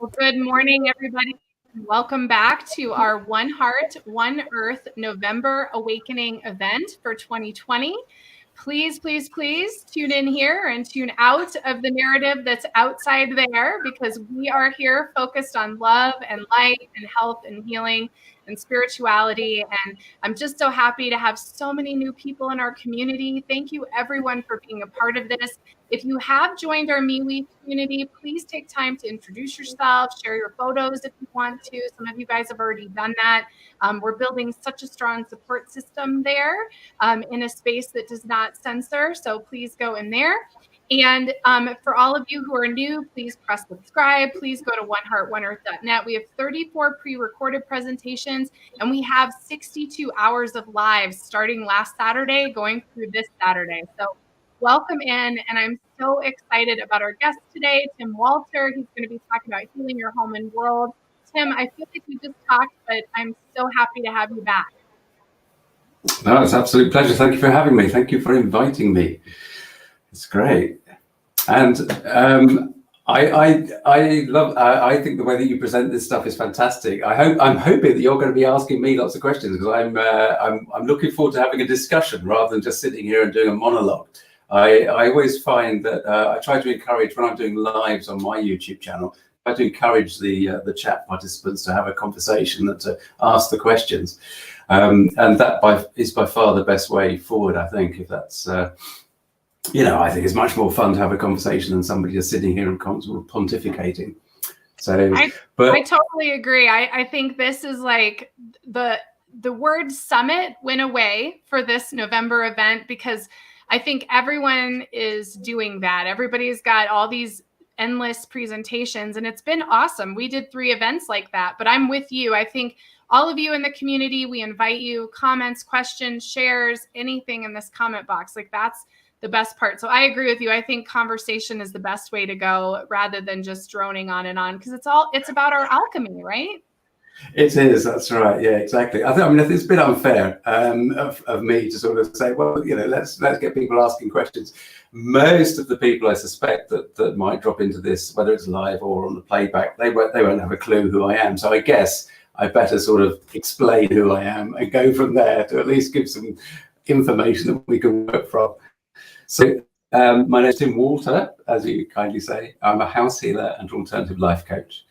Well, good morning, everybody. Welcome back to our One Heart, One Earth November Awakening event for 2020. Please, please, please tune in here and tune out of the narrative that's outside there, because we are here focused on love and light and health and healing and spirituality. And I'm just so happy to have so many new people in our community. Thank you, everyone, for being a part of this. If you have joined our MeWe community, please take time to introduce yourself, share your photos if you want to. Some of you guys have already done that. We're building such a strong support system there in a space that does not censor. So please go in there. And for all of you who are new, please press subscribe. Please go to oneheartoneearth.net. We have 34 pre-recorded presentations, and we have 62 hours of lives starting last Saturday, going through this Saturday. So welcome in, and I'm so excited about our guest today, Tim Walter. He's going to be talking about healing your home and world. Tim, I feel like we just talked, but I'm so happy to have you back. No, it's an absolute pleasure. Thank you for having me. Thank you for inviting me. It's great. And I think the way that you present this stuff is fantastic. I'm hoping that you're going to be asking me lots of questions, because I'm looking forward to having a discussion rather than just sitting here and doing a monologue. I always find that I try to encourage, when I'm doing lives on my YouTube channel, I try to encourage the chat participants to have a conversation and to ask the questions. And that is by far the best way forward, I think. If that's, I think it's much more fun to have a conversation than somebody just sitting here and pontificating. So, I totally agree. I think this is like the word summit went away for this November event, because I think everyone is doing that. Everybody's got all these endless presentations, and it's been awesome. We did 3 events like that, but I'm with you. I think all of you in the community, we invite you, comments, questions, shares, anything in this comment box. Like, that's the best part. So I agree with you. I think conversation is the best way to go, rather than just droning on and on, because it's about our alchemy, right? It is. That's right. Yeah, exactly. I mean, it's a bit unfair of me to sort of say, well, let's get people asking questions. Most of the people I suspect that might drop into this, whether it's live or on the playback, they won't have a clue who I am. So I guess I better sort of explain who I am and go from there to at least give some information that we can work from. So my name is Tim Walter, as you kindly say. I'm a house healer and alternative life coach.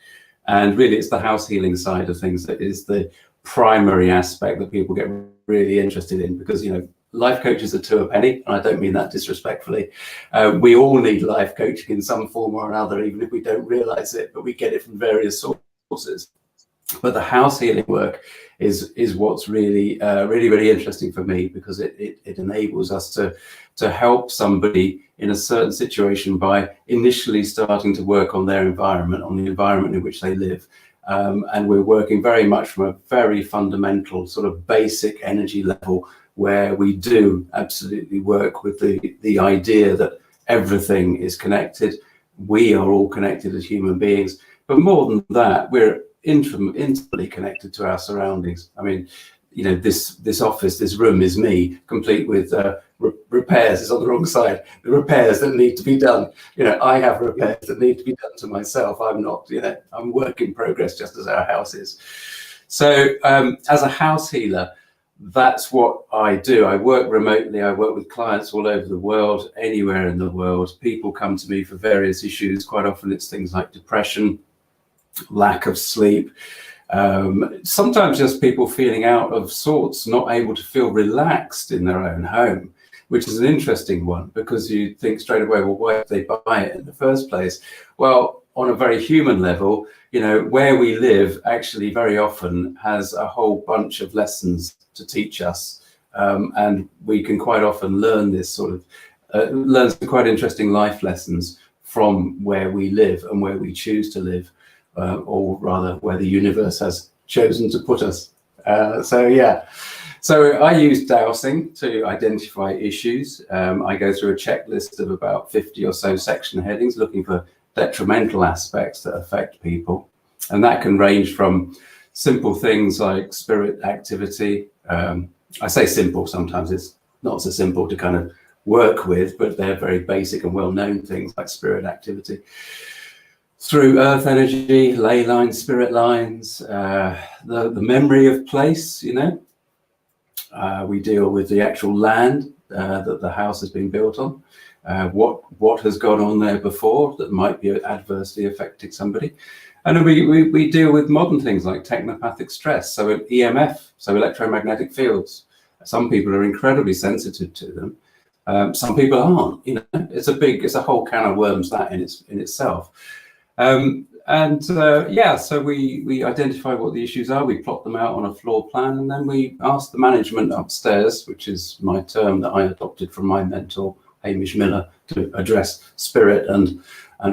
And really, it's the house healing side of things that is the primary aspect that people get really interested in, because, life coaches are 2 a penny, and I don't mean that disrespectfully. We all need life coaching in some form or another, even if we don't realize it, but we get it from various sources. But the house healing work is what's really, really interesting for me, because it enables us to help somebody in a certain situation by initially starting to work on their environment, on the environment in which they live. And we're working very much from a very fundamental sort of basic energy level, where we do absolutely work with the idea that everything is connected. We are all connected as human beings. But more than that, we're intimately connected to our surroundings. I mean, this office, this room is me, complete with repairs. It's on the wrong side. The repairs that need to be done. I have repairs that need to be done to myself. I'm not, I'm work in progress, just as our house is. So as a house healer, that's what I do. I work remotely. I work with clients all over the world, anywhere in the world. People come to me for various issues. Quite often it's things like depression, lack of sleep, sometimes just people feeling out of sorts, not able to feel relaxed in their own home, which is an interesting one, because you think straight away, well, why did they buy it in the first place? Well, on a very human level, where we live actually very often has a whole bunch of lessons to teach us, and we can quite often learn this sort of learn some quite interesting life lessons from where we live and where we choose to live. Or rather, where the universe has chosen to put us. So I use dowsing to identify issues. I go through a checklist of about 50 or so section headings, looking for detrimental aspects that affect people. And that can range from simple things like spirit activity. I say simple, sometimes it's not so simple to kind of work with, but they're very basic and well-known things like spirit activity, through earth energy, ley lines, spirit lines, the memory of place, you know. We deal with the actual land that the house has been built on, what has gone on there before that might be adversely affecting somebody. And then we deal with modern things like technopathic stress, so EMF, so electromagnetic fields. Some people are incredibly sensitive to them. Some people aren't. You know, it's a whole can of worms that in itself. Yeah, so we identify what the issues are, we plot them out on a floor plan, and then we ask the management upstairs, which is my term that I adopted from my mentor, Hamish Miller, to address spirit and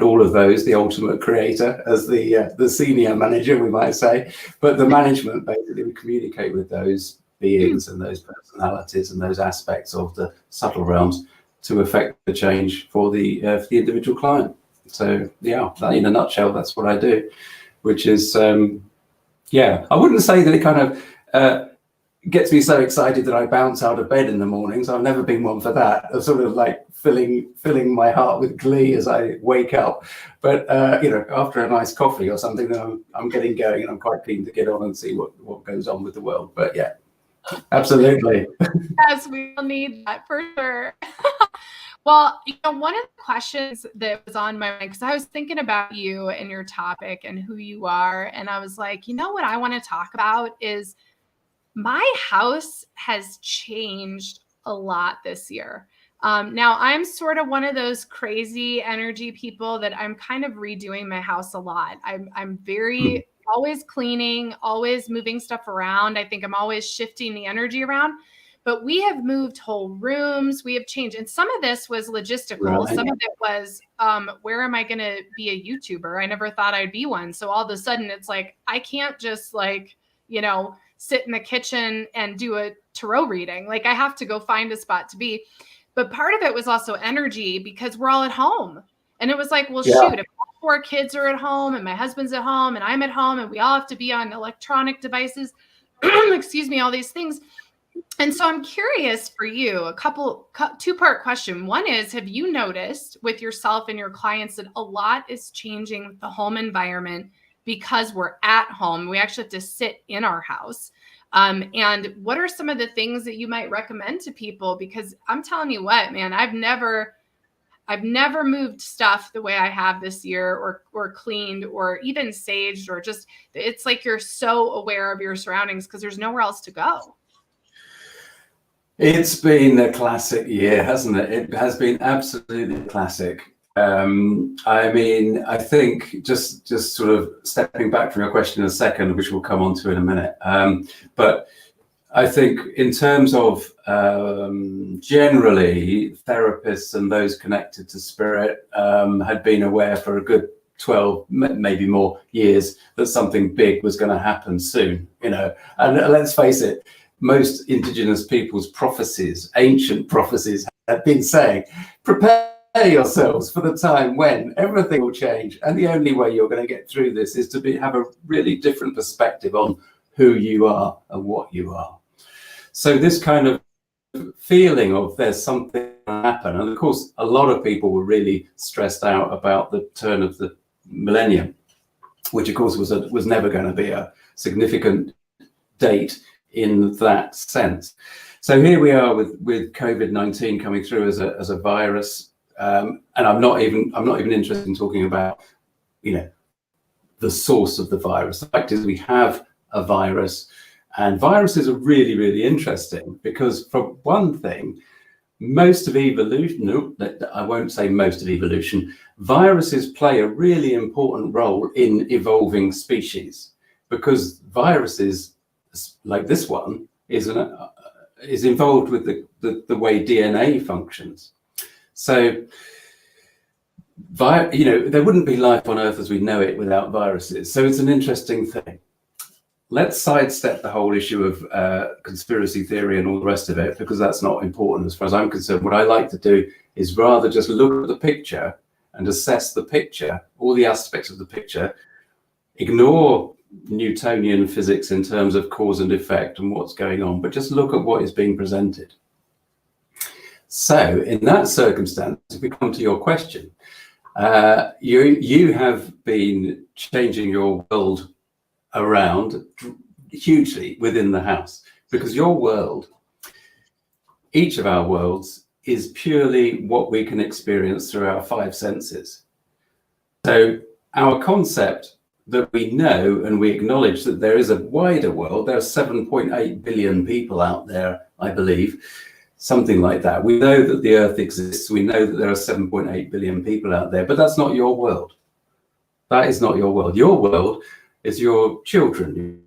all of those, the ultimate creator, as the senior manager, we might say. But the management, basically, we communicate with those beings and those personalities and those aspects of the subtle realms to affect the change for the individual client. So yeah, in a nutshell, that's what I do, which is, yeah, I wouldn't say that it kind of gets me so excited that I bounce out of bed in the mornings. I've never been one for that. I'm sort of like filling my heart with glee as I wake up. But you know, after a nice coffee or something, then I'm getting going, and I'm quite keen to get on and see what goes on with the world. But yeah, absolutely. Yes, we will need that for sure. Well, you know, one of the questions that was on my mind, because I was thinking about you and your topic and who you are, and I was like, you know what I want to talk about is my house has changed a lot this year. Now, I'm sort of one of those crazy energy people that I'm kind of redoing my house a lot. I'm very always cleaning, always moving stuff around. I think I'm always shifting the energy around. But we have moved whole rooms. We have changed. And some of this was logistical. Right. Some of it was, where am I going to be a YouTuber? I never thought I'd be one. So all of a sudden it's like, I can't just like, you know, sit in the kitchen and do a tarot reading. Like I have to go find a spot to be. But part of it was also energy because we're all at home. And it was like, well, shoot, if all 4 kids are at home and my husband's at home and I'm at home and we all have to be on electronic devices, excuse me, all these things. And so I'm curious for you, a two-part question. One is, have you noticed with yourself and your clients that a lot is changing with the home environment because we're at home? We actually have to sit in our house. And what are some of the things that you might recommend to people? Because I'm telling you what, man, I've never moved stuff the way I have this year, or cleaned, or even saged, or just, it's like you're so aware of your surroundings because there's nowhere else to go. It's been a classic year, hasn't it? It has been absolutely classic. I mean, I think just sort of stepping back from your question in a second, which we'll come on to in a minute. But I think in terms of generally therapists and those connected to spirit had been aware for a good 12, maybe more years that something big was going to happen soon, you know. And let's face it, most indigenous people's prophecies, ancient prophecies, have been saying, prepare yourselves for the time when everything will change. And the only way you're going to get through this is to have a really different perspective on who you are and what you are. So this kind of feeling of there's something going to happen. And of course, a lot of people were really stressed out about the turn of the millennium, which of course was never going to be a significant date in that sense. So here we are with COVID-19 coming through as a virus, and I'm not even interested in talking about, you know, the source of the virus. The fact is we have a virus, and viruses are really, really interesting because, for one thing, most of evolution, no, I won't say most of evolution, viruses play a really important role in evolving species, because viruses like this one is involved with the way DNA functions. So, you know, there wouldn't be life on Earth as we know it without viruses. So it's an interesting thing. Let's sidestep the whole issue of conspiracy theory and all the rest of it, because that's not important as far as I'm concerned. What I like to do is rather just look at the picture and assess the picture, all the aspects of the picture, ignore Newtonian physics in terms of cause and effect and what's going on, but just look at what is being presented. So in that circumstance, if we come to your question, You have been changing your world around hugely within the house, because your world, each of our worlds, is purely what we can experience through our five senses. So our concept that we know, and we acknowledge that there is a wider world, there are 7.8 billion people out there, I believe, something like that. We know that the earth exists, we know that there are 7.8 billion people out there, but that's not your world. That is not your world. Your world is your children,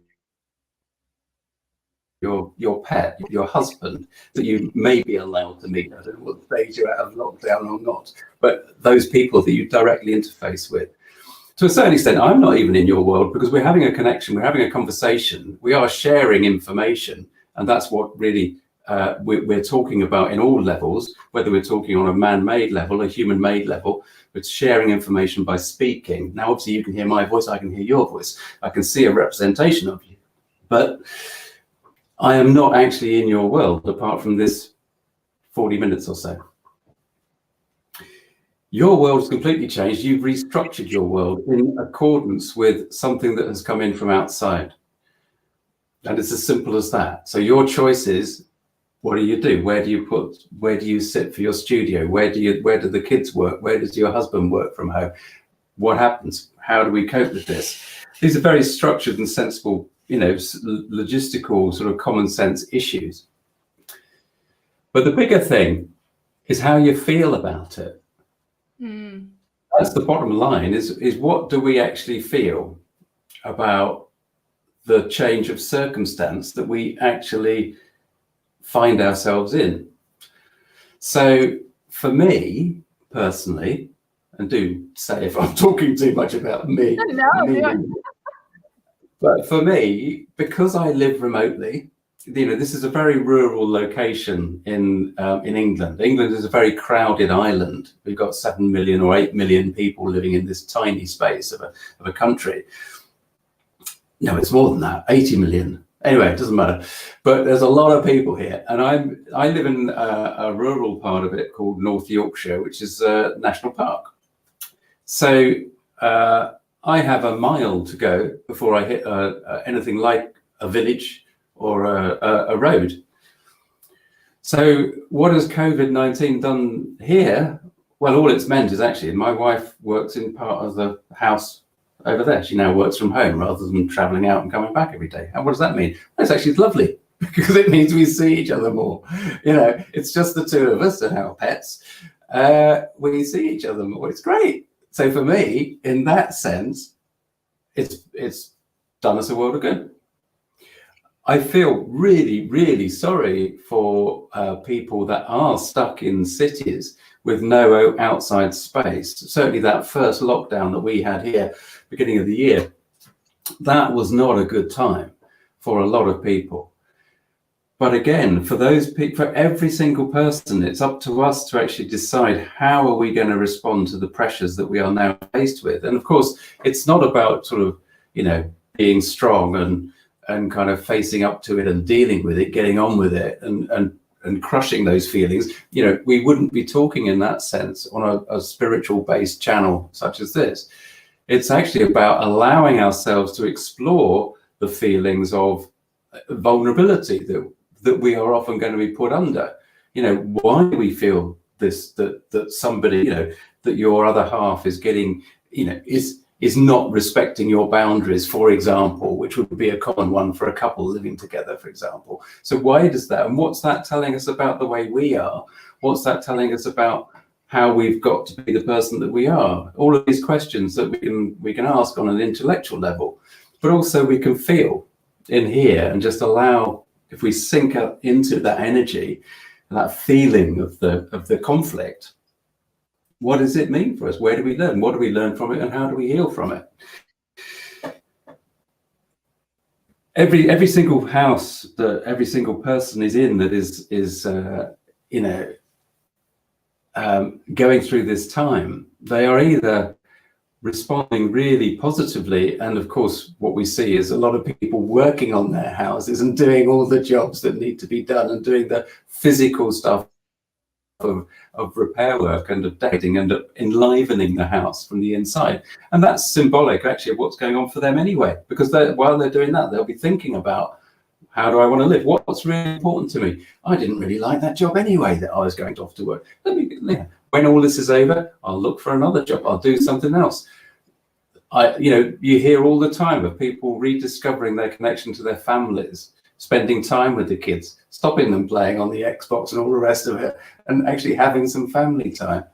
your pet, your husband, that you may be allowed to meet. I don't know what stage you're out of lockdown or not, but those people that you directly interface with. To a certain extent, I'm not even in your world, because we're having a connection, we're having a conversation, we are sharing information, and that's what really we're talking about in all levels, whether we're talking on a man-made level, a human-made level. It's sharing information by speaking. Now, obviously, you can hear my voice, I can hear your voice, I can see a representation of you, but I am not actually in your world apart from this 40 minutes or so. Your world has completely changed. You've restructured your world in accordance with something that has come in from outside. And it's as simple as that. So your choice is, what do you do? Where do you sit for your studio? Where do the kids work? Where does your husband work from home? What happens? How do we cope with this? These are very structured and sensible, logistical, sort of common sense issues. But the bigger thing is how you feel about it. That's the bottom line, is what do we actually feel about the change of circumstance that we actually find ourselves in. So for me personally, and do say if I'm talking too much about me, but for me, because I live remotely, this is a very rural location in England. England is a very crowded island. We've got 7 million or 8 million people living in this tiny space of a country. No, it's more than that, 80 million. Anyway, it doesn't matter. But there's a lot of people here. And I live in a rural part of it called North Yorkshire, which is a national park. So I have a mile to go before I hit anything like a village or a road. So what has COVID-19 done here? Well, all it's meant is actually my wife works in part of the house over there. She now works from home rather than traveling out and coming back every day. And what does that mean? Well, it's actually lovely, because it means we see each other more. It's just the two of us and our pets. We see each other more. It's great. So for me, in that sense, it's done us a world of good. I feel really, really sorry for people that are stuck in cities with no outside space. Certainly that first lockdown that we had here, beginning of the year, that was not a good time for a lot of people. But again, for those people, for every single person, it's up to us to actually decide how are we going to respond to the pressures that we are now faced with. And of course, it's not about sort of, being strong and kind of facing up to it and dealing with it, getting on with it and crushing those feelings. We wouldn't be talking in that sense on a spiritual based channel such as this. It's actually about allowing ourselves to explore the feelings of vulnerability that we are often going to be put under. Why do we feel this, that somebody, that your other half is getting, is not respecting your boundaries, for example, which would be a common one for a couple living together, for example. So why does that, and what's that telling us about the way we are? What's that telling us about how we've got to be the person that we are? All of these questions that we can ask on an intellectual level, but also we can feel in here and just allow, if we sink up into that energy, that feeling of the conflict, what does it mean for us? Where do we learn? What do we learn from it, and how do we heal from it? Every single house that every single person is in that is going through this time, they are either responding really positively, and of course what we see is a lot of people working on their houses and doing all the jobs that need to be done and doing the physical stuff of repair work and of decorating and of enlivening the house from the inside. And that's symbolic actually of what's going on for them anyway, because while they're doing that, they'll be thinking about, how do I want to live? What's really important to me? I didn't really like that job anyway that I was going off to work. When all this is over, I'll look for another job. I'll do something else. You hear all the time of people rediscovering their connection to their families, spending time with the kids, stopping them playing on the Xbox and all the rest of it, and actually having some family time.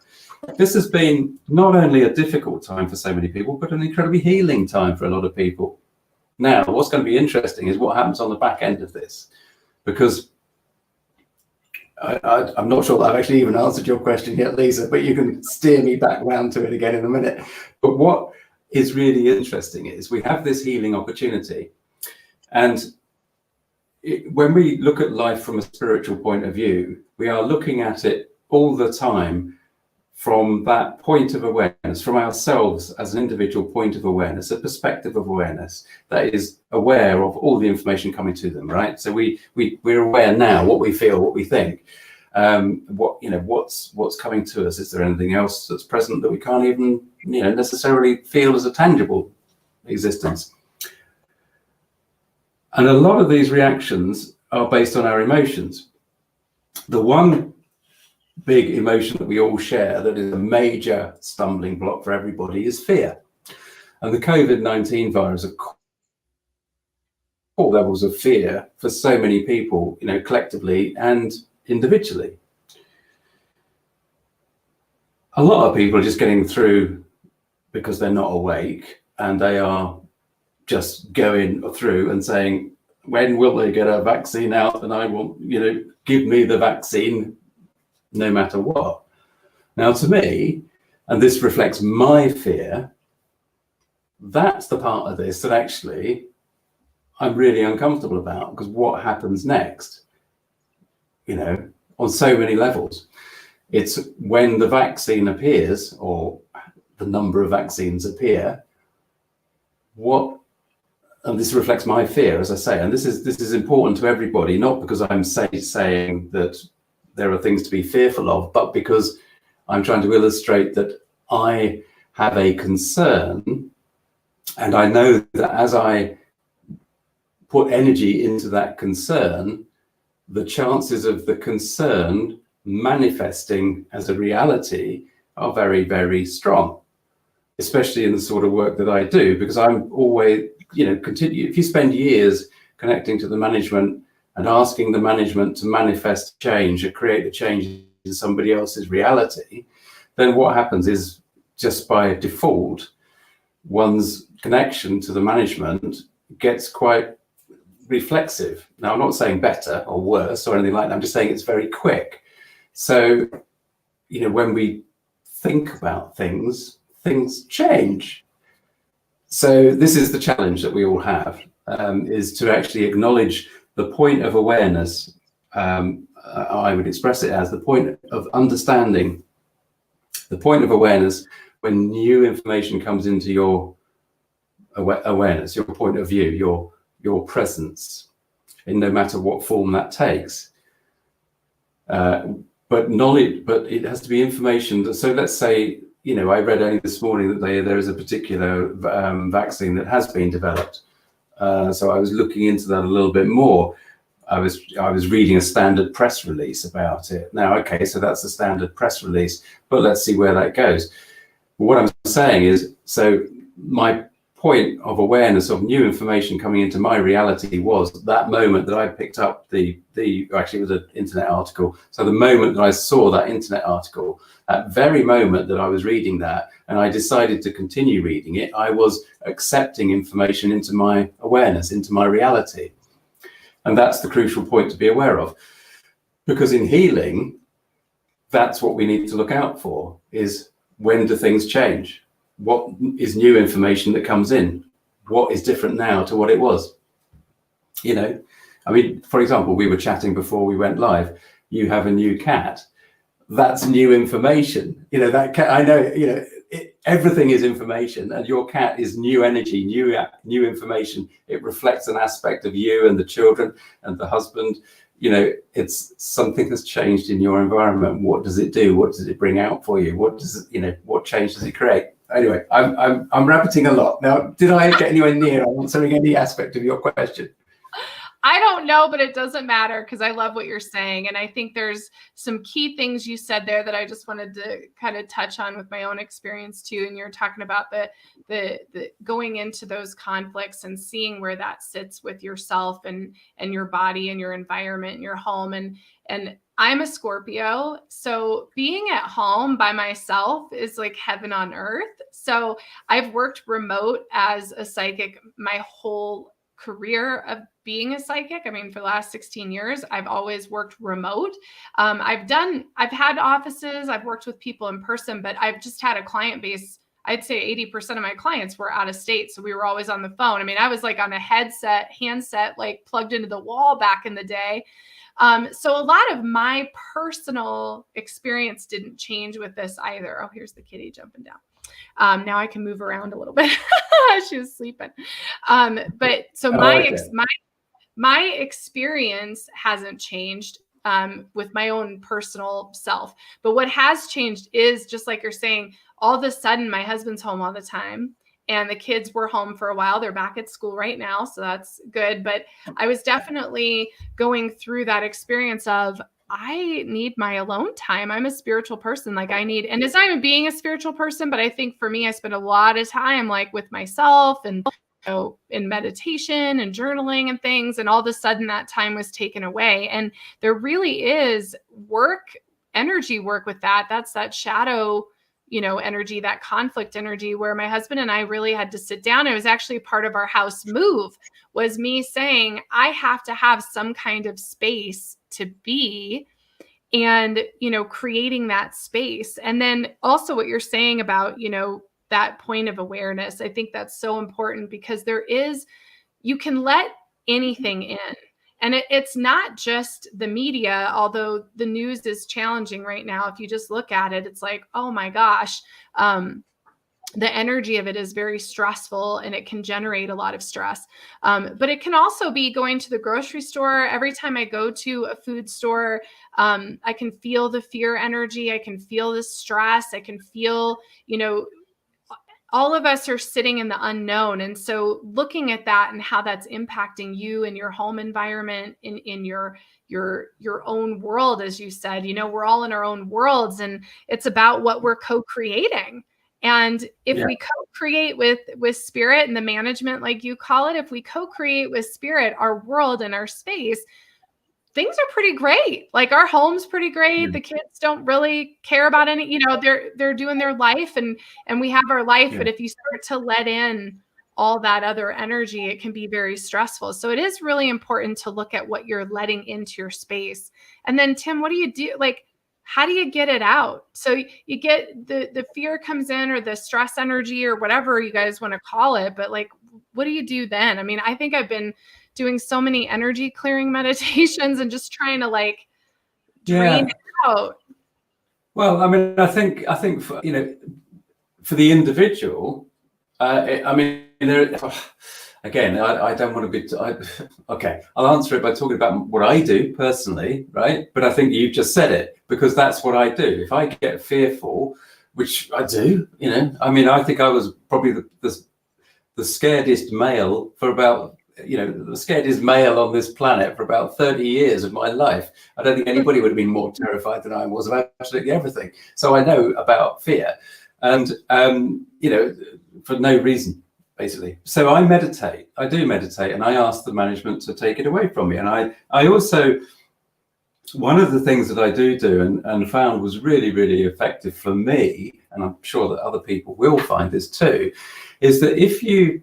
This has been not only a difficult time for so many people, but an incredibly healing time for a lot of people. Now, what's going to be interesting is what happens on the back end of this, because I'm not sure that I've actually even answered your question yet, Lisa, but you can steer me back round to it again in a minute. But what is really interesting is we have this healing opportunity. And when we look at life from a spiritual point of view, we are looking at it all the time from that point of awareness, from ourselves as an individual point of awareness, a perspective of awareness that is aware of all the information coming to them, right? So we're aware now what we feel, what we think, what's coming to us. Is there anything else that's present that we can't even necessarily feel as a tangible existence? And a lot of these reactions are based on our emotions. The one big emotion that we all share that is a major stumbling block for everybody is fear. And the COVID-19 virus, of course, levels of fear for so many people, collectively and individually. A lot of people are just getting through because they're not awake, and they are just going through and saying, when will they get a vaccine out? And I will, give me the vaccine no matter what. Now, to me, and this reflects my fear, that's the part of this that actually I'm really uncomfortable about, because what happens next, on so many levels. It's when the vaccine appears, or the number of vaccines appear, and this reflects my fear, as I say, and this is important to everybody, not because I'm saying that there are things to be fearful of, but because I'm trying to illustrate that I have a concern, and I know that as I put energy into that concern, the chances of the concern manifesting as a reality are very, very strong, especially in the sort of work that I do, because I'm always, if you spend years connecting to the management and asking the management to manifest change or create a change in somebody else's reality, then what happens is, just by default, one's connection to the management gets quite reflexive. Now, I'm not saying better or worse or anything like that. I'm just saying it's very quick. So, when we think about things change. So this is the challenge that we all have, is to actually acknowledge the point of awareness. I would express it as the point of understanding, the point of awareness when new information comes into your awareness, your point of view, your presence, in no matter what form that takes. But it has to be information. So let's say, I read only this morning that there is a particular vaccine that has been developed. So I was looking into that a little bit more. I was reading a standard press release about it. Now, okay, so that's a standard press release, but let's see where that goes. What I'm saying is, so my point of awareness of new information coming into my reality was that moment that I picked up actually it was an internet article. So the moment that I saw that internet article, that very moment that I was reading that, and I decided to continue reading it, I was accepting information into my awareness, into my reality. And that's the crucial point to be aware of, because in healing, that's what we need to look out for, is when do things change? What is new information that comes in? What is different now to what it was? For example, we were chatting before we went live. You have a new cat. That's new information. That cat, I know, everything is information, and your cat is new energy, new information. It reflects an aspect of you and the children and the husband. it's something has changed in your environment. What does it do? What does it bring out for you? What change does it create? Anyway, I'm rabbiting a lot. Now, did I get anywhere near answering any aspect of your question? I don't know, but it doesn't matter because I love what you're saying. And I think there's some key things you said there that I just wanted to kind of touch on with my own experience too. And you're talking about the going into those conflicts and seeing where that sits with yourself and your body and your environment and your home. And I'm a Scorpio, so being at home by myself is like heaven on earth. So I've worked remote as a psychic my whole career of being a psychic. I mean, for the last 16 years, I've always worked remote. I've had offices, I've worked with people in person, but I've just had a client base. I'd say 80% of my clients were out of state. So we were always on the phone. I mean, I was like on a handset, like plugged into the wall back in the day. So a lot of my personal experience didn't change with this either. Oh, here's the kitty jumping down. Now I can move around a little bit. She was sleeping. But so my experience hasn't changed with my own personal self. But what has changed is, just like you're saying, all of a sudden my husband's home all the time. And the kids were home for a while. They're back at school right now. So that's good. But I was definitely going through that experience of, I need my alone time. I'm a spiritual person. And it's not even being a spiritual person, but I think for me, I spend a lot of time like with myself and in meditation and journaling and things. And all of a sudden that time was taken away. And there really is energy work with that. That's that shadow energy, that conflict energy, where my husband and I really had to sit down. It was actually part of our house move, was me saying, I have to have some kind of space to be, and, creating that space. And then also what you're saying about, that point of awareness, I think that's so important, because you can let anything in. And it's not just the media, although the news is challenging right now. If you just look at it, it's like, oh my gosh, the energy of it is very stressful, and it can generate a lot of stress. But it can also be going to the grocery store. Every time I go to a food store, I can feel the fear energy. I can feel the stress. I can feel, all of us are sitting in the unknown. And so looking at that and how that's impacting you and your home environment, in your own world, as you said, we're all in our own worlds, and it's about what we're co-creating. And if we co-create with spirit and the management, like you call it, if we co-create with spirit, our world and our space, things are pretty great. Like our home's pretty great. The kids don't really care about any, they're doing their life, and we have our life. But if you start to let in all that other energy, it can be very stressful. So it is really important to look at what you're letting into your space. And then, Tim, what do you do? Like, how do you get it out? So you get the fear comes in, or the stress energy, or whatever you guys want to call it. But like, what do you do then? I mean, I think I've been doing so many energy clearing meditations and just trying to like drain it out. Well, I mean, I think for, for the individual, I mean, again, I don't want to be. Okay, I'll answer it by talking about what I do personally, right? But I think you've just said it, because that's what I do. If I get fearful, which I do, I mean, I think I was probably the scaredest male for about. The scaredest male on this planet for about 30 years of my life. I don't think anybody would have been more terrified than I was of absolutely everything. So I know about fear, and for no reason, basically. So I meditate. I do meditate, and I ask the management to take it away from me. And I also, one of the things that I do and found was really, really effective for me, and I'm sure that other people will find this too, is that if you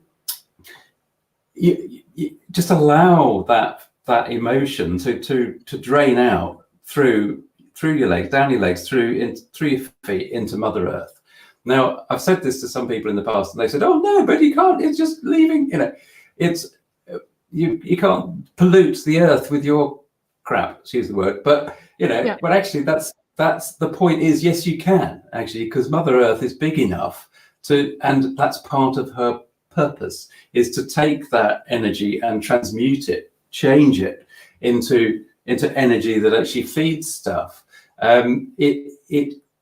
just allow that emotion to drain out through your legs, down your legs, through your feet into Mother Earth. Now, I've said this to some people in the past, and they said, "Oh no, but you can't. It's just leaving. It's you can't pollute the earth with your crap." Excuse the word, but but actually, that's the point. Is yes, you can actually, because Mother Earth is big enough and that's part of her purpose, is to take that energy and transmute it, change it into into energy that actually feeds stuff.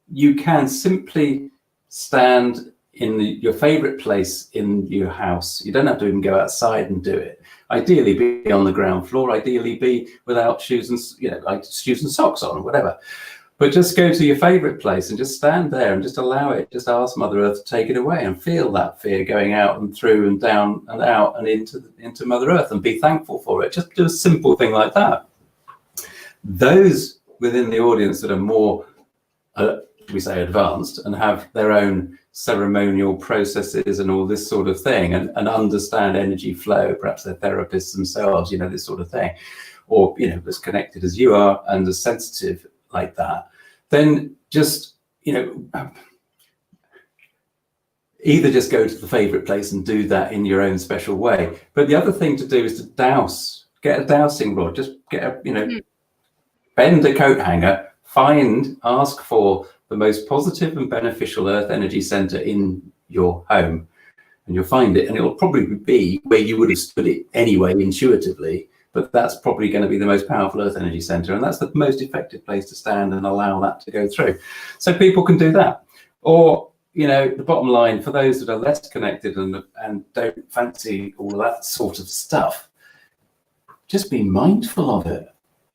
You can simply stand in your favorite place in your house. You don't have to even go outside and do it. Ideally be on the ground floor, ideally be without shoes and, like shoes and socks on or whatever. But just go to your favorite place and just stand there and just allow it. Just ask Mother Earth to take it away and feel that fear going out and through and down and out and into Mother Earth, and be thankful for it. Just do a simple thing like that. Those within the audience that are more, we say, advanced and have their own ceremonial processes and all this sort of thing, and understand energy flow, perhaps they're therapists themselves, this sort of thing, or, as connected as you are and as sensitive like that, then just, either just go to the favorite place and do that in your own special way. But the other thing to do is to get a dowsing rod, just get a, bend a coat hanger, ask for the most positive and beneficial earth energy center in your home, and you'll find it, and it'll probably be where you would have stood it anyway intuitively, but that's probably going to be the most powerful earth energy center, and that's the most effective place to stand and allow that to go through. So people can do that. Or, the bottom line, for those that are less connected and don't fancy all of that sort of stuff, just be mindful of it.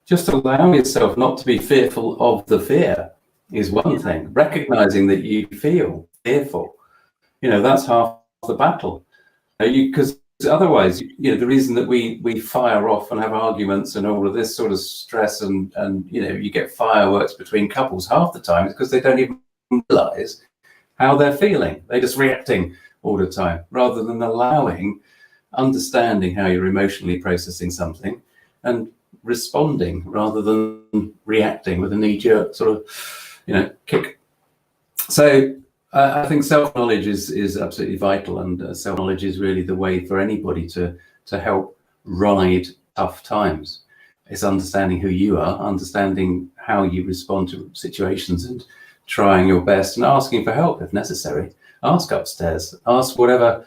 Just allow yourself not to be fearful of the fear is one thing. Recognizing that you feel fearful, that's half the battle. Because otherwise, the reason that we fire off and have arguments and all of this sort of stress and you get fireworks between couples half the time is because they don't even realize how they're feeling. They're just reacting all the time, rather than understanding how you're emotionally processing something and responding rather than reacting with a knee-jerk sort of kick. So I think self-knowledge is absolutely vital, and self-knowledge is really the way for anybody to help ride tough times. It's understanding who you are, understanding how you respond to situations, and trying your best and asking for help if necessary. Ask upstairs, ask whatever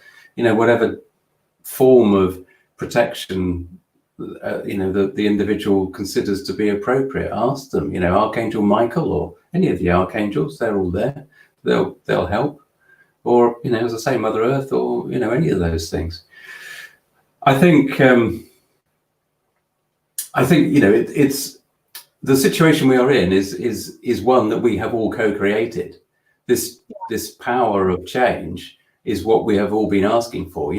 form of protection the individual considers to be appropriate. Ask them, Archangel Michael or any of the archangels, they're all there. They'll help. Or, as I say, Mother Earth, or, any of those things. I think it's the situation we are in is one that we have all co-created. This power of change is what we have all been asking for.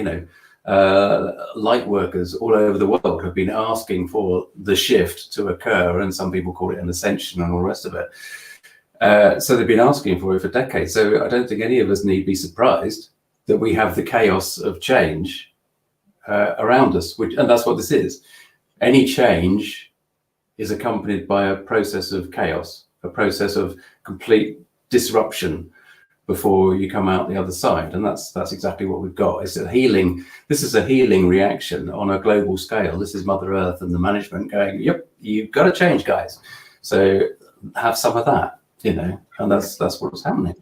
Light workers all over the world have been asking for the shift to occur, and some people call it an ascension and all the rest of it. So they've been asking for it for decades. So I don't think any of us need be surprised that we have the chaos of change around us, and that's what this is. Any change is accompanied by a process of chaos, a process of complete disruption before you come out the other side. And that's exactly what we've got. It's a healing. This is a healing reaction on a global scale. This is Mother Earth and the management going, yep, you've got to change, guys. So have some of that, and that's what's happening.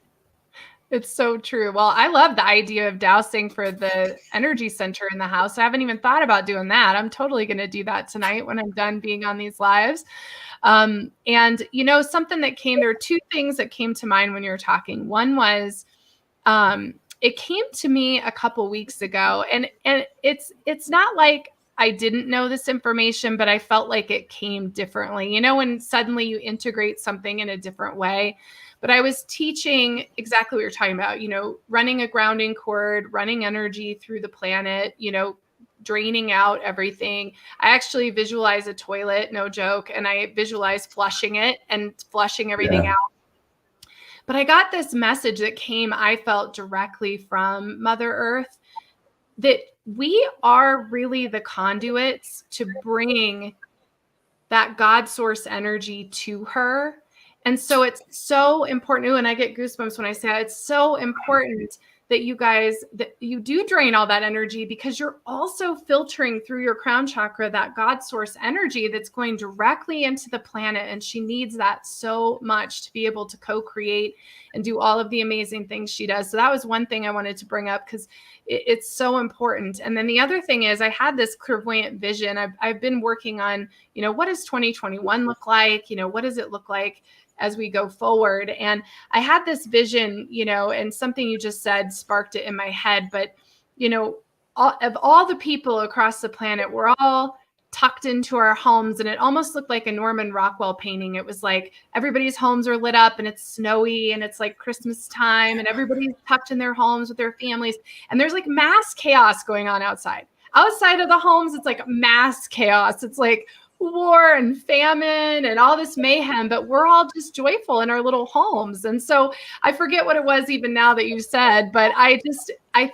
It's so true. Well, I love the idea of dowsing for the energy center in the house. I haven't even thought about doing that. I'm totally going to do that tonight when I'm done being on these lives. And something that there are two things that came to mind when you were talking. One was, it came to me a couple weeks ago, and it's not like I didn't know this information, but I felt like it came differently. When suddenly you integrate something in a different way. But I was teaching exactly what you're talking about, running a grounding cord, running energy through the planet, draining out everything. I actually visualize a toilet, no joke, and I visualize flushing it and flushing everything out. But I got this message that I felt directly from Mother Earth, that we are really the conduits to bring that God source energy to her. And so it's so important, and I get goosebumps when I say it, it's so important that you do drain all that energy, because you're also filtering through your crown chakra that God source energy that's going directly into the planet. And she needs that so much to be able to co-create and do all of the amazing things she does. So that was one thing I wanted to bring up, because it's so important. And then the other thing is, I had this clairvoyant vision. I've been working on, what does 2021 look like? What does it look like as we go forward? And I had this vision, and something you just said sparked it in my head. But, of all the people across the planet, we're all tucked into our homes, and it almost looked like a Norman Rockwell painting. It was like everybody's homes are lit up and it's snowy and it's like Christmas time, and everybody's tucked in their homes with their families, and there's like mass chaos going on outside of the homes. It's like mass chaos. It's like war and famine and all this mayhem, but we're all just joyful in our little homes. And so I forget what it was even now that you said, but I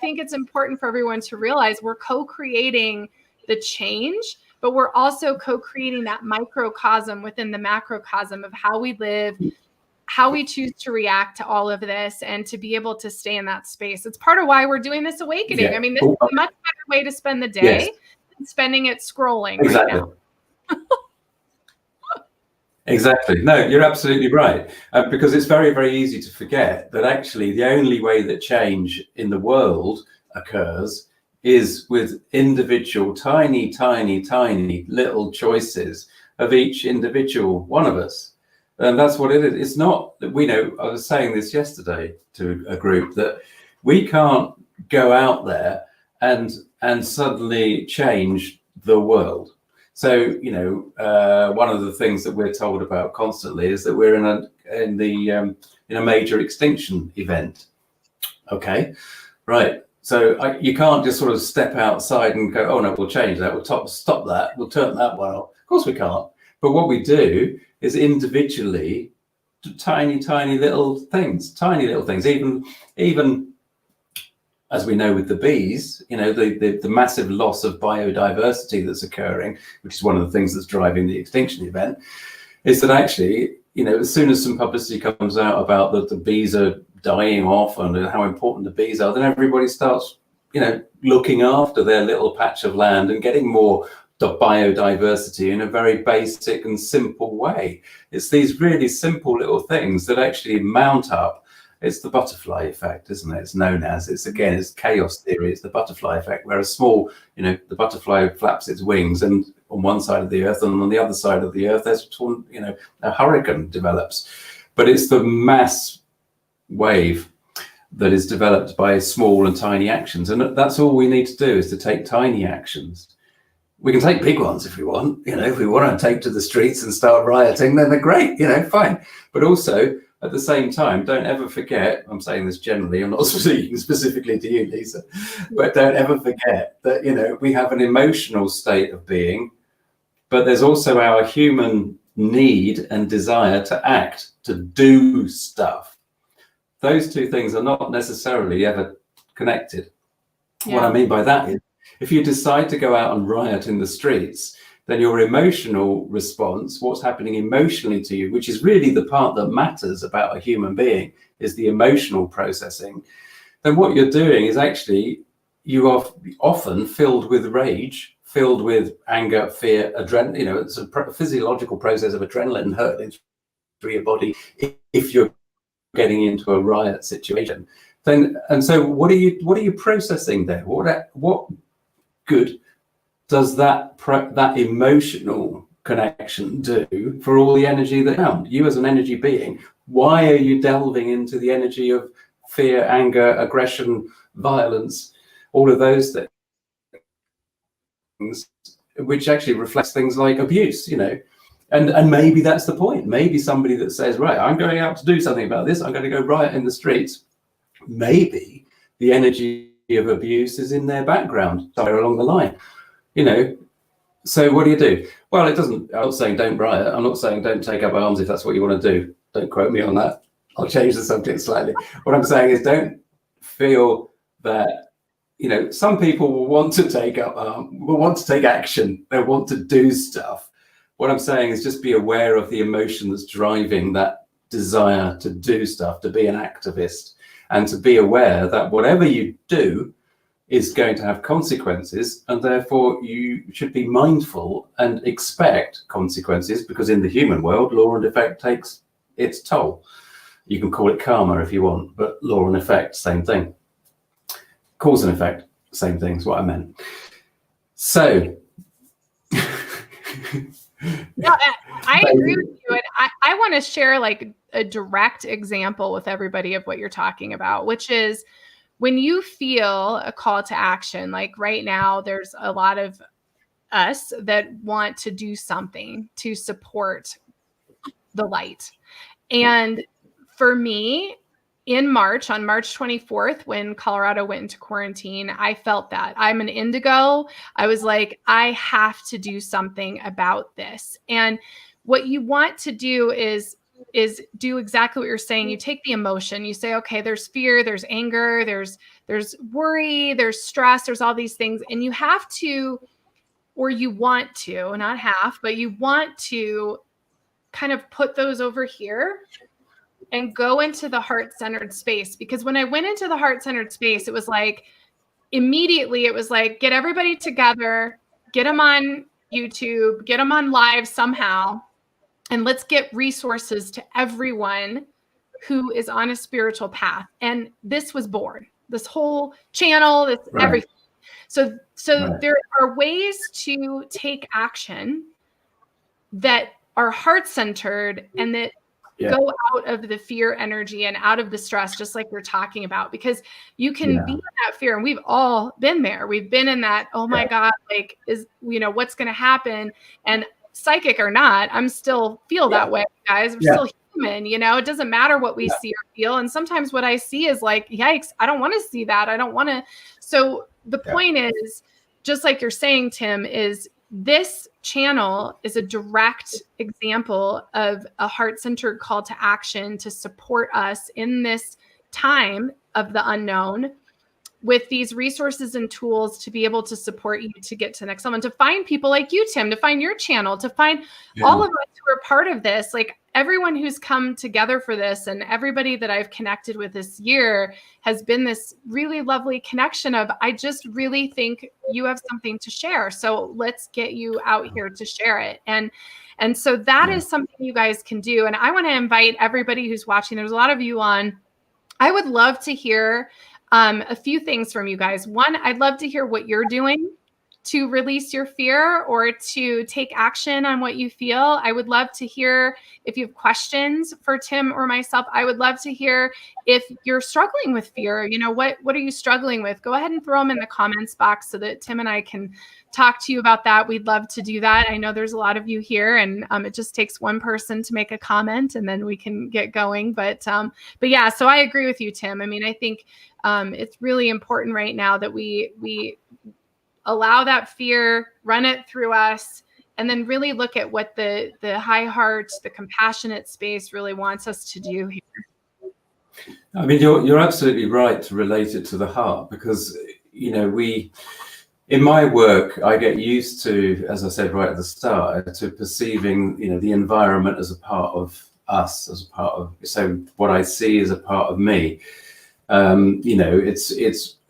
think it's important for everyone to realize we're co-creating the change, but we're also co-creating that microcosm within the macrocosm of how we live, how we choose to react to all of this, and to be able to stay in that space. It's part of why we're doing this awakening. Yeah. I mean, this is a much better way to spend the day than spending it scrolling right now. Exactly. No, you're absolutely right. Because it's very, very easy to forget that actually the only way that change in the world occurs is with individual, tiny, tiny, tiny little choices of each individual one of us. And that's what it is. It's not that I was saying this yesterday to a group, that we can't go out there and suddenly change the world. So, one of the things that we're told about constantly is that we're in a major extinction event. Okay, right. So you can't just sort of step outside and go, oh no, we'll change that, we'll stop that, we'll turn that one off. Of course we can't. But what we do is individually, tiny, tiny little things, even as we know with the bees, the massive loss of biodiversity that's occurring, which is one of the things that's driving the extinction event, is that actually, as soon as some publicity comes out about that the bees are dying off and how important the bees are, then everybody starts, looking after their little patch of land and getting more biodiversity in a very basic and simple way. It's these really simple little things that actually mount up. It's the butterfly effect, isn't it? It's known as, it's chaos theory. It's the butterfly effect, where a small, the butterfly flaps its wings, and on one side of the earth and on the other side of the earth, there's a hurricane develops. But it's the mass wave that is developed by small and tiny actions. And that's all we need to do, is to take tiny actions. We can take big ones if we want, if we want to take to the streets and start rioting, then they're great, fine. But also, at the same time, don't ever forget, I'm saying this generally, I'm not speaking specifically to you, Lisa, but don't ever forget that, we have an emotional state of being, but there's also our human need and desire to act, to do stuff. Those two things are not necessarily ever connected. Yeah. What I mean by that is, if you decide to go out and riot in the streets, then your emotional response, what's happening emotionally to you, which is really the part that matters about a human being, is the emotional processing. Then what you're doing is actually, you are often filled with rage, filled with anger, fear, adrenaline. It's a physiological process of adrenaline hurtling through your body if you're getting into a riot situation. And so what are you processing there? What good does that emotional connection do for all the energy that found you as an energy being? Why are you delving into the energy of fear, anger, aggression, violence, all of those things, which actually reflects things like abuse, and maybe that's the point. Maybe somebody that says, right, I'm going out to do something about this, I'm going to go riot in the streets, maybe the energy of abuse is in their background somewhere along the line. So what do? Well, I'm not saying don't riot. I'm not saying don't take up arms if that's what you want to do. Don't quote me on that. I'll change the subject slightly. What I'm saying is, don't feel that, some people will want to take up will want to take action. They want to do stuff. What I'm saying is, just be aware of the emotion that's driving that desire to do stuff, to be an activist. and to be aware that whatever you do is going to have consequences, and therefore you should be mindful and expect consequences, because in the human world, law and effect takes its toll. You can call it karma if you want, but law and effect, same thing. Cause and effect, same thing is what I meant. So yeah, I agree with you. And I want to share like a direct example with everybody of what you're talking about, which is when you feel a call to action. Like right now, there's a lot of us that want to do something to support the light. And for me, in March, on March 24th, when Colorado went into quarantine, I felt that. I'm an indigo. I was like, I have to do something about this. And what you want to do is do exactly what you're saying. You take the emotion, you say, okay, there's fear, there's anger, there's worry, there's stress, there's all these things. And you have to, or you want to, not half, but you want to kind of put those over here and go into the heart-centered space. Because when I went into the heart-centered space, it was like, immediately it was like, get everybody together, get them on YouTube, get them on live somehow, and let's get resources to everyone who is on a spiritual path. And this was born, this whole channel, this everything. So there are ways to take action that are heart-centered and that go out of the fear energy and out of the stress, just like you're talking about, because you can be in that fear. And we've all been there. We've been in that, oh my God, like, what's going to happen? And psychic or not, I'm still feel that way, guys. I'm still human, it doesn't matter what we see or feel. And sometimes what I see is like, yikes, I don't want to see that. I don't want to. So the point is, just like you're saying, Tim, is this channel is a direct example of a heart-centered call to action to support us in this time of the unknown, with these resources and tools to be able to support you to get to the next level, and to find people like you, Tim, to find your channel, to find all of us who are part of this, like everyone who's come together for this, and everybody that I've connected with this year has been this really lovely connection of, I just really think you have something to share. So let's get you out here to share it. And so that is something you guys can do. And I want to invite everybody who's watching, there's a lot of you on, I would love to hear a few things from you guys. One, I'd love to hear what you're doing to release your fear or to take action on what you feel. I would love to hear if you have questions for Tim or myself. I would love to hear if you're struggling with fear. What are you struggling with? Go ahead and throw them in the comments box so that Tim and I can talk to you about that. We'd love to do that. I know there's a lot of you here, and it just takes one person to make a comment, and then we can get going. But yeah, so I agree with you, Tim. I mean, I think it's really important right now that we allow that fear, run it through us, and then really look at what the high heart, the compassionate space really wants us to do here. I mean, you're absolutely right to relate it to the heart, because in my work, I get used to, as I said right at the start, to perceiving the environment as a part of us, as a part of, so what I see is a part of me.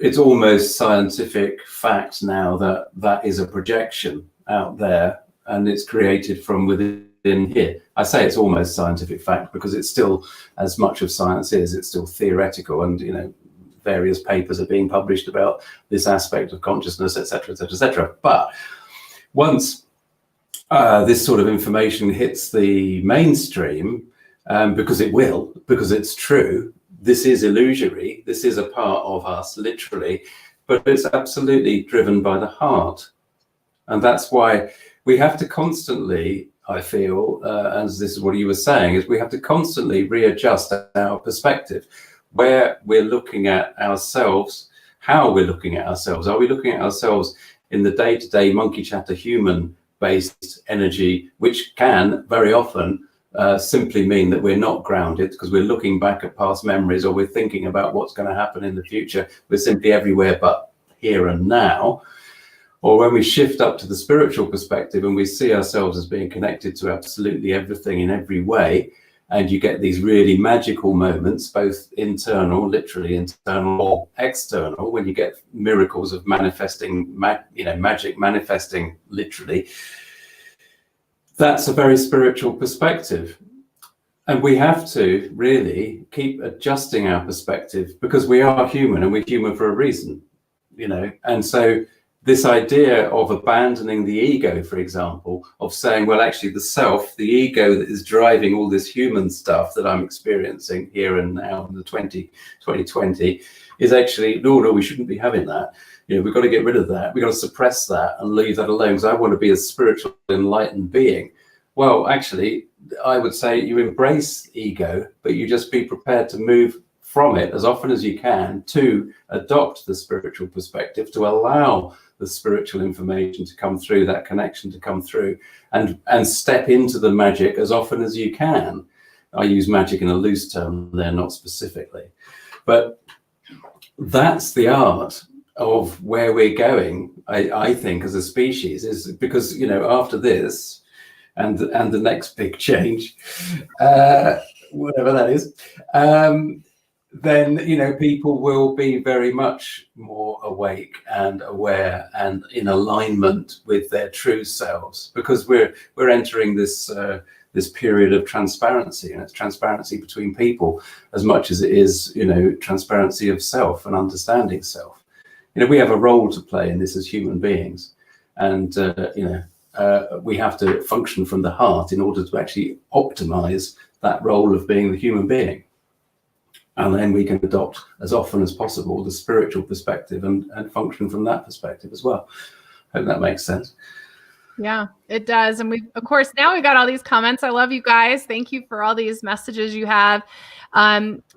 It's almost scientific fact now that is a projection out there, and it's created from within here. I say it's almost scientific fact because it's still, as much of science is, it's still theoretical, and various papers are being published about this aspect of consciousness, etc., etc., etc. But once this sort of information hits the mainstream, because it will, because it's true, this is illusory, this is a part of us, literally, but it's absolutely driven by the heart. And that's why we have to constantly, I feel, as this is what you were saying, is we have to constantly readjust our perspective, where we're looking at ourselves, how we're looking at ourselves. Are we looking at ourselves in the day-to-day monkey chatter human-based energy, which can very often simply mean that we're not grounded because we're looking back at past memories, or we're thinking about what's going to happen in the future. We're simply everywhere but here and now. Or when we shift up to the spiritual perspective and we see ourselves as being connected to absolutely everything in every way, And you get these really magical moments, both internal, literally internal, or external, when you get miracles of manifesting, magic manifesting literally. That's a very spiritual perspective. And we have to really keep adjusting our perspective, because we are human, and we're human for a reason, And so this idea of abandoning the ego, for example, of saying, well, actually the self, the ego that is driving all this human stuff that I'm experiencing here and now in the 2020 is actually, no, we shouldn't be having that. We've got to get rid of that. We've got to suppress that and leave that alone, because I want to be a spiritual, enlightened being. Well, actually, I would say you embrace ego, but you just be prepared to move from it as often as you can to adopt the spiritual perspective, to allow the spiritual information to come through, that connection to come through, and step into the magic as often as you can. I use magic in a loose term there, not specifically. But that's the art of where we're going, I think, as a species, is because, after this and the next big change, whatever that is, then people will be very much more awake and aware and in alignment with their true selves, because we're entering this period of transparency, and it's transparency between people as much as it is transparency of self and understanding self. We have a role to play in this as human beings, and we have to function from the heart in order to actually optimize that role of being the human being. And then we can adopt as often as possible the spiritual perspective and function from that perspective as well. Hope that makes sense. Yeah, it does. And of course, now we've got all these comments. I love you guys. Thank you for all these messages you have.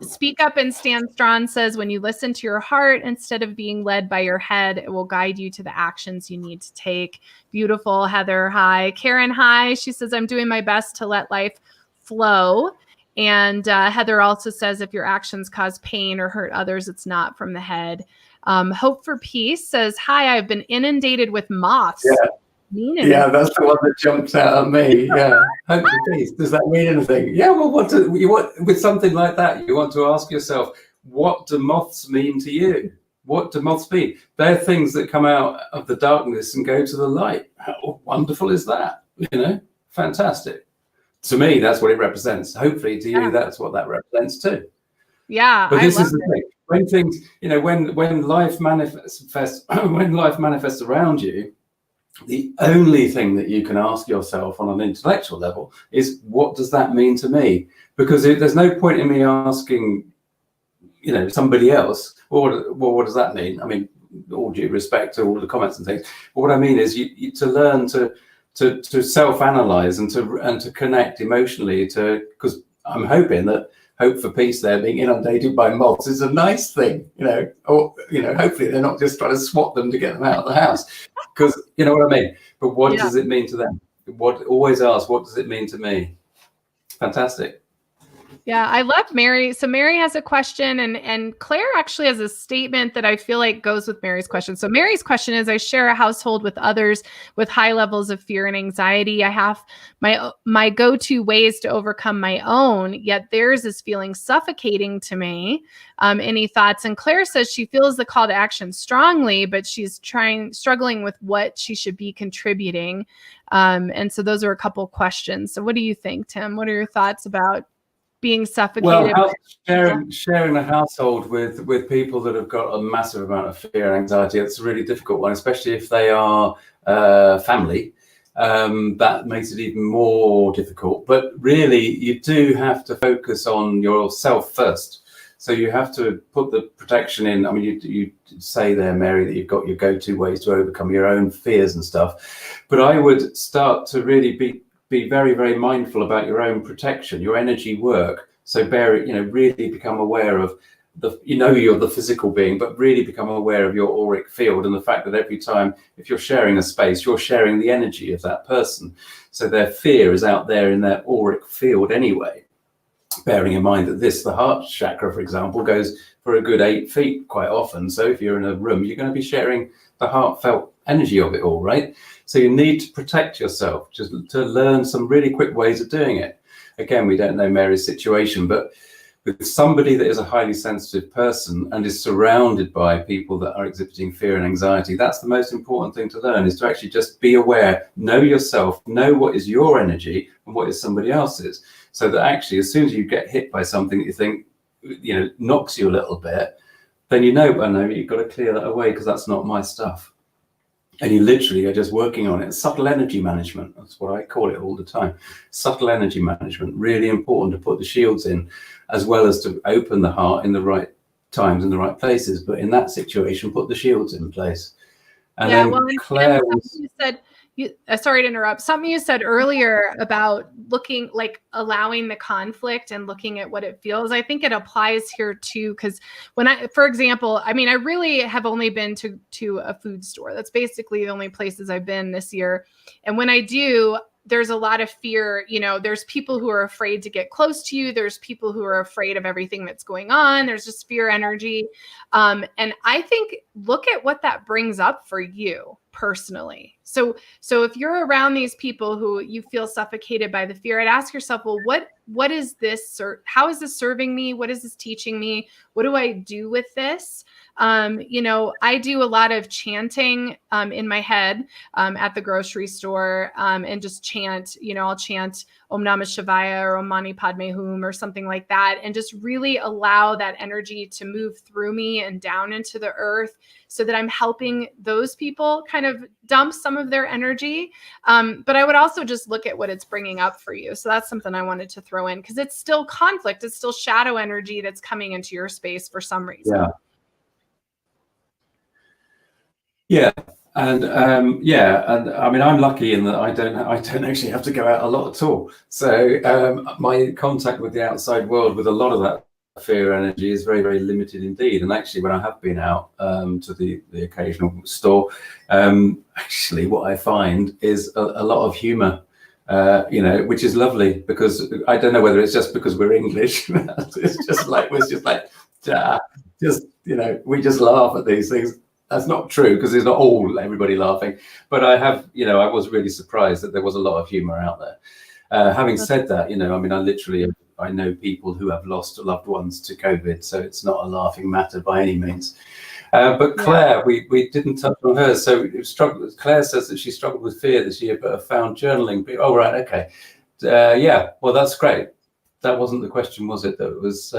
Speak Up and Stand Strong says, when you listen to your heart instead of being led by your head, it will guide you to the actions you need to take. Beautiful. Heather, hi. Karen, hi. She says, I'm doing my best to let life flow. And Heather also says, if your actions cause pain or hurt others, it's not from the head. Hope for Peace says, hi, I've been inundated with moths. Yeah, that's the one that jumps out at me. Yeah, hope for peace. Does that mean anything? Yeah, well, with something like that, you want to ask yourself, what do moths mean to you? What do moths mean? They're things that come out of the darkness and go to the light. How wonderful is that? Fantastic. To me, that's what it represents. Hopefully to you, that's what that represents too. Yeah. But this is the thing. When things, when life manifests, when life manifests around you, the only thing that you can ask yourself on an intellectual level is, what does that mean to me? Because there's no point in me asking, somebody else, well, what does that mean? I mean, all due respect to all the comments and things. But what I mean is you to learn to self-analyze and to connect emotionally, because I'm hoping that Hope for Peace there, being inundated by moths, is a nice thing, or hopefully they're not just trying to swat them to get them out of the house, because you know what I mean. But what does it mean to them? Always ask, what does it mean to me? Fantastic. Yeah, I love Mary. So Mary has a question, and Claire actually has a statement that I feel like goes with Mary's question. So Mary's question is, I share a household with others with high levels of fear and anxiety. I have my go-to ways to overcome my own, yet theirs is feeling suffocating to me. Any thoughts? And Claire says she feels the call to action strongly, but she's struggling with what she should be contributing. And so those are a couple questions. So what do you think, Tim? What are your thoughts about being suffocated? Well, sharing a household with people that have got a massive amount of fear and anxiety, it's a really difficult one, especially if they are family. That makes it even more difficult. But really, you do have to focus on yourself first. So you have to put the protection in. I mean, you say there, Mary, that you've got your go-to ways to overcome your own fears and stuff. But I would start to really be very, very mindful about your own protection, your energy work. So really become aware of you're the physical being, but really become aware of your auric field, and the fact that every time, if you're sharing a space, you're sharing the energy of that person. So their fear is out there in their auric field anyway. Bearing in mind that the heart chakra, for example, goes for a good 8 feet quite often. So if you're in a room, you're going to be sharing the heartfelt energy of it all, right? So you need to protect yourself, just to learn some really quick ways of doing it. again, we don't know Mary's situation, but with somebody that is a highly sensitive person and is surrounded by people that are exhibiting fear and anxiety, that's the most important thing to learn, is to actually just be aware, know yourself, know what is your energy and what is somebody else's. So that actually, as soon as you get hit by something that you think, you know, knocks you a little bit, then you know, well, no, you've got to clear that away because that's not my stuff. And you literally are just working on it. Subtle energy management, that's what I call it all the time. Subtle energy management, really important to put the shields in, as well as to open the heart in the right times and the right places. But in that situation, put the shields in place. And yeah, then well, Claire you said, sorry to interrupt, something you said earlier about looking, like allowing the conflict and looking at what it feels. I think it applies here too, because when for example, I mean, I really have only been to a food store. That's basically the only places I've been this year. And when I do, there's a lot of fear. You know, there's people who are afraid to get close to you. There's people who are afraid of everything that's going on. There's just fear energy. And I think, look at what that brings up for you personally. So if you're around these people who you feel suffocated by the fear, I'd ask yourself, well, what is this? Or how is this serving me? What is this teaching me? What do I do with this? You know, I do a lot of chanting in my head at the grocery store, and just chant, you know, I'll chant Om Namah Shivaya or Om Mani Padme Hum or something like that, and just really allow that energy to move through me and down into the earth, so that I'm helping those people kind of dump some of their energy. But I would also just look at what it's bringing up for you. So that's something I wanted to throw in, because it's still conflict. It's still shadow energy that's coming into your space for some reason. Yeah. Yeah, and I mean, I'm lucky in that I don't actually have to go out a lot at all. So my contact with the outside world, with a lot of that fear energy, is very, very limited indeed. And actually, when I have been out to the occasional store, actually, what I find is a lot of humour. You know, which is lovely, because I don't know whether it's just because we're English. It's just like you know, we just laugh at these things. That's not true, because it's not all everybody laughing, but I have, you know, I was really surprised that there was a lot of humor out there. Having said that, you know, I mean, I know people who have lost loved ones to COVID, so it's not a laughing matter by any means. But Claire, we didn't touch on her. So Claire says that she struggled with fear this year, but found journaling. Oh, right, okay. Yeah, well, that's great. That wasn't the question, was it? That was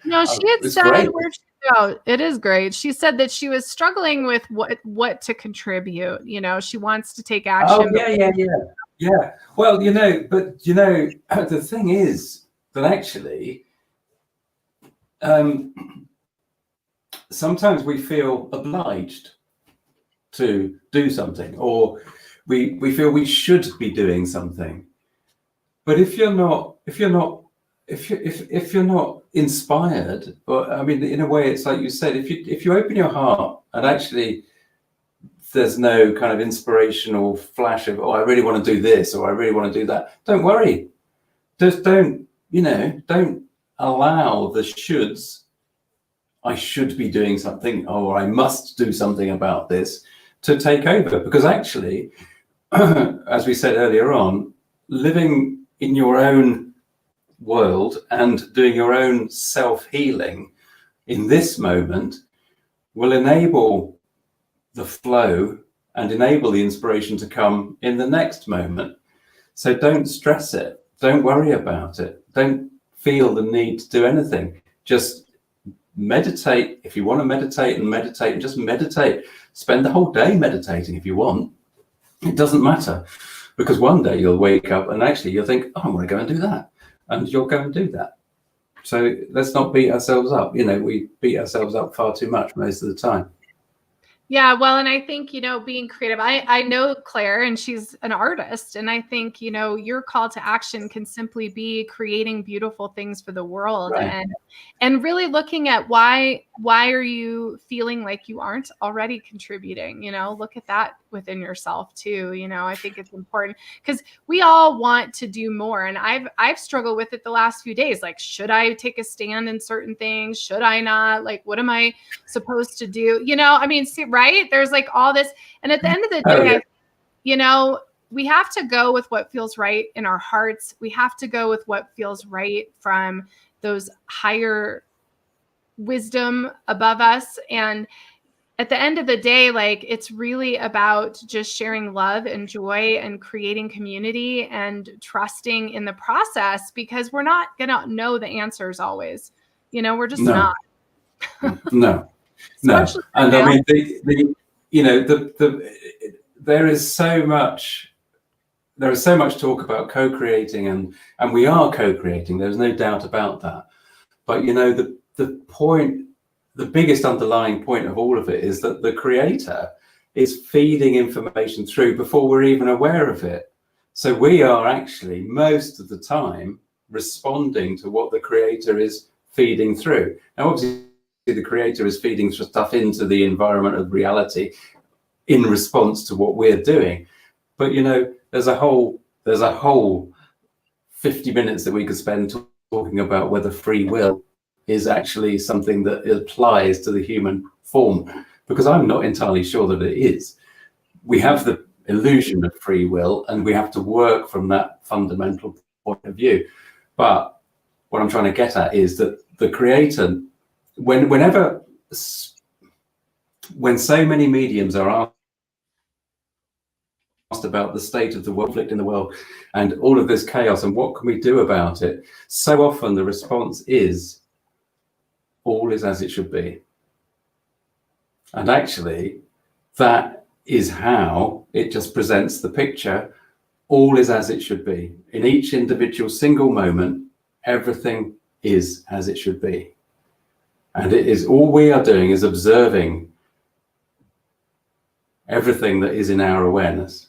no, she had said where she go. It is great. She said that she was struggling with what to contribute. You know, she wants to take action. Oh, yeah. Well, you know, but you know, the thing is that actually, sometimes we feel obliged to do something, or we feel we should be doing something. But if you're not inspired, or I mean, in a way, it's like you said, if you open your heart and actually there's no kind of inspirational flash of, oh, I really want to do this, or I really want to do that, don't worry. Just don't allow the shoulds. I should be doing something, or I must do something about this, to take over. Because actually, as we said earlier on, living in your own world and doing your own self-healing in this moment will enable the flow and enable the inspiration to come in the next moment. So don't stress it. Don't worry about it. Don't feel the need to do anything. Just meditate. If you want to meditate, and just meditate. Spend the whole day meditating if you want. It doesn't matter, because one day you'll wake up and actually you'll think, oh, I want to go and do that. And you'll go and do that. So let's not beat ourselves up. You know, we beat ourselves up far too much most of the time. Yeah, well, and I think, you know, being creative, I know Claire, and she's an artist. And I think, you know, your call to action can simply be creating beautiful things for the world. Right. And really looking at why are you feeling like you aren't already contributing? You know, look at that within yourself too. You know, I think it's important, because we all want to do more. And I've struggled with it the last few days. Like, should I take a stand in certain things? Should I not? Like, what am I supposed to do? You know, I mean, see, right? There's like all this. And at the end of the day, you know, we have to go with what feels right in our hearts. We have to go with what feels right from those higher wisdom above us. And at the end of the day, like, it's really about just sharing love and joy and creating community and trusting in the process, because we're not going to know the answers always. You know, we're just not. No. And I mean, there is so much talk about co-creating, and we are co-creating. There's no doubt about that. But, you know, the biggest underlying point of all of it is that the creator is feeding information through before we're even aware of it. So we are actually, most of the time, responding to what the creator is feeding through. Now, obviously, the creator is feeding stuff into the environment of reality in response to what we're doing. But, you know, there's a whole 50 minutes that we could spend talking about whether free will is actually something that applies to the human form, because I'm not entirely sure that it is. We have the illusion of free will, and we have to work from that fundamental point of view. But what I'm trying to get at is that the creator, when so many mediums are asked about the state of the world, conflict in the world, and all of this chaos, and what can we do about it, so often the response is, all is as it should be. And actually, that is how it just presents the picture. All is as it should be. In each individual single moment, everything is as it should be. And it is, all we are doing is observing everything that is in our awareness.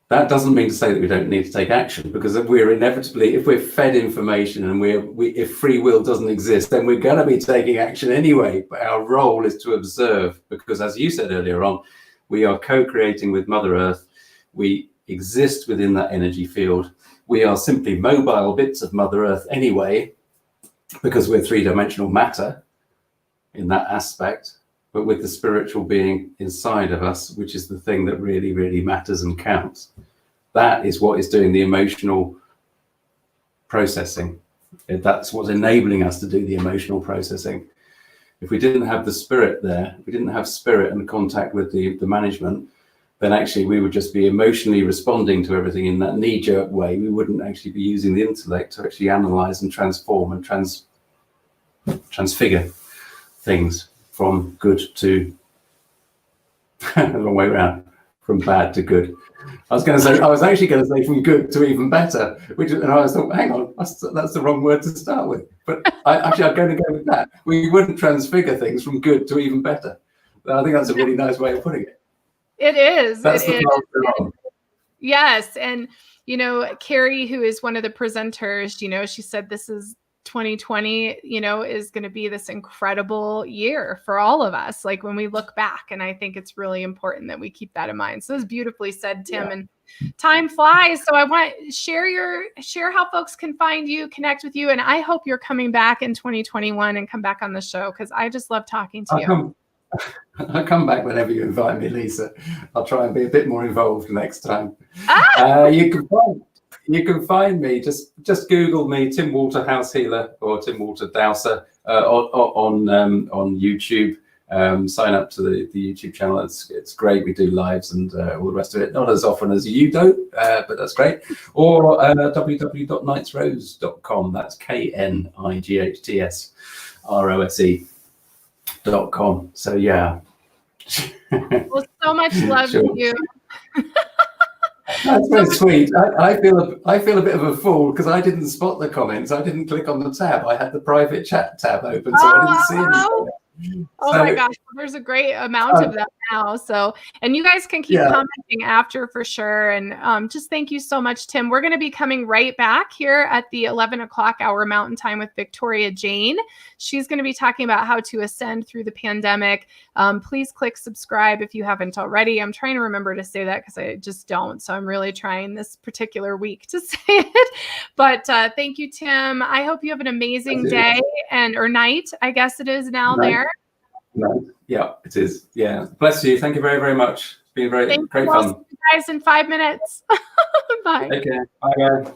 That doesn't mean to say that we don't need to take action, because if we're fed information and if free will doesn't exist, then we're going to be taking action anyway. But our role is to observe, because as you said earlier on, we are co-creating with Mother Earth. We exist within that energy field. We are simply mobile bits of Mother Earth anyway, because we're three-dimensional matter in that aspect, but with the spiritual being inside of us, which is the thing that really, really matters and counts. That is what is doing the emotional processing. That's what's enabling us to do the emotional processing. If we didn't have the spirit there, if we didn't have spirit and contact with the management, then actually we would just be emotionally responding to everything in that knee-jerk way. We wouldn't actually be using the intellect to actually analyze and transform and transfigure things from good to the wrong way around, from bad to good. I was actually going to say from good to even better, and I was thought, hang on, that's the wrong word to start with. But I'm going to go with that. We wouldn't transfigure things from good to even better. I think that's a really nice way of putting it. It is. That's the path we're on. Yes. And, you know, Carrie, who is one of the presenters, you know, she said this is 2020, you know, is going to be this incredible year for all of us, like when we look back. And I think it's really important that we keep that in mind. So it was beautifully said, Tim. Yeah. And time flies. So I want to share how folks can find you, connect with you. And I hope you're coming back in 2021 and come back on the show, because I just love talking to you. I'll come back whenever you invite me, Lisa. I'll try and be a bit more involved next time. You can find me, just Google me, Tim Walter House Healer or Tim Walter Dowser on YouTube. Sign up to the YouTube channel. It's great. We do lives and all the rest of it. Not as often as you do, but that's great. Or www.knightsrose.com. That's KNIGHTSROSE.com. So yeah. Well, so much love to you. That's very sweet. I feel a bit of a fool because I didn't spot the comments. I didn't click on the tab. I had the private chat tab open, so I didn't see anything. Oh my gosh, there's a great amount of that now. So, and you guys can keep commenting after for sure. And just thank you so much, Tim. We're going to be coming right back here at the 11 o'clock hour Mountain Time with Victoria Jane. She's going to be talking about how to ascend through the pandemic. Please click subscribe if you haven't already. I'm trying to remember to say that because I just don't. So I'm really trying this particular week to say it. But thank you, Tim. I hope you have an amazing day or night. I guess it is now there. No. Yeah, it is. Yeah. Bless you. Thank you very, very much. Been great Thank fun. you guys in 5 minutes. Bye. Take care. Bye, guys.